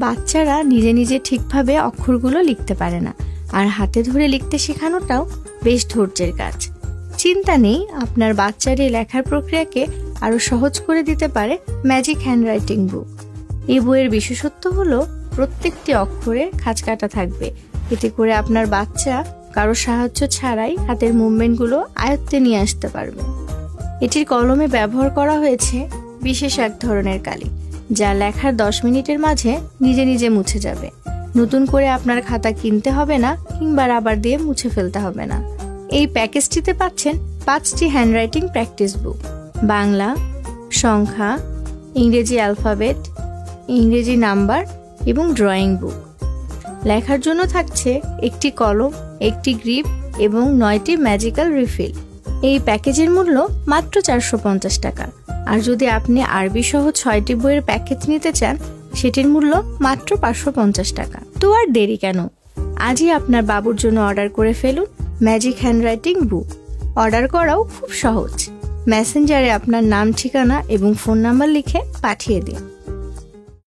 বাচ্চারা নিজে নিজে ঠিকভাবে অক্ষরগুলো লিখতে পারে না, আর হাতে ধরে লিখতে শেখানোটাও বেশ ধৈর্যের কাজ। চিন্তা নেই, আপনার বাচ্চার এই লেখার প্রক্রিয়াকে আরো সহজ করে দিতে পারে ম্যাজিক হ্যান্ডরাইটিং বুক। এই বইয়ের বিশেষত্ব হলো প্রত্যেকটি অক্ষরে খাঁজ কাটা থাকবে, এতে করে আপনার বাচ্চা কারো সাহায্য ছাড়াই হাতের মুভমেন্টগুলো আয়ত্তে নিয়ে আসতে পারবে। এটির কলমে ব্যবহার করা হয়েছে বিশেষ এক ধরনের কালি, যা লেখার 10 মিনিটের মাঝে নিজে নিজে মুছে যাবে। নতুন করে আপনার খাতা কিনতে হবে না কিংবা রাবার দিয়ে মুছে ফেলতে হবে না। এই প্যাকেজটিতে পাচ্ছেন 5টি হ্যান্ডরাইটিং প্র্যাকটিস বুক, বাংলা, সংখ্যা, ইংরেজি অ্যালফাবেট, ইংরেজি নাম্বার এবং ড্রয়িং বুক। লেখার জন্য থাকছে একটি কলম, একটি গ্রিপ এবং 9টি ম্যাজিক্যাল রিফিল। এই প্যাকেজের মূল্য মাত্র 450 টাকা। আর যদি আপনি আরবি সহ 6টি বইয়ের প্যাকেজ নিতে চান, সেটির মূল্য মাত্র 550 টাকা। তো আর দেরি কেন, আজই আপনার বাবুর জন্য অর্ডার করে ফেলুন ম্যাজিক হ্যান্ডরাইটিং বুক। অর্ডার করাও খুব সহজ। মেসেঞ্জারে আপনার নাম, ঠিকানা এবং ফোন নাম্বার লিখে পাঠিয়ে দিন।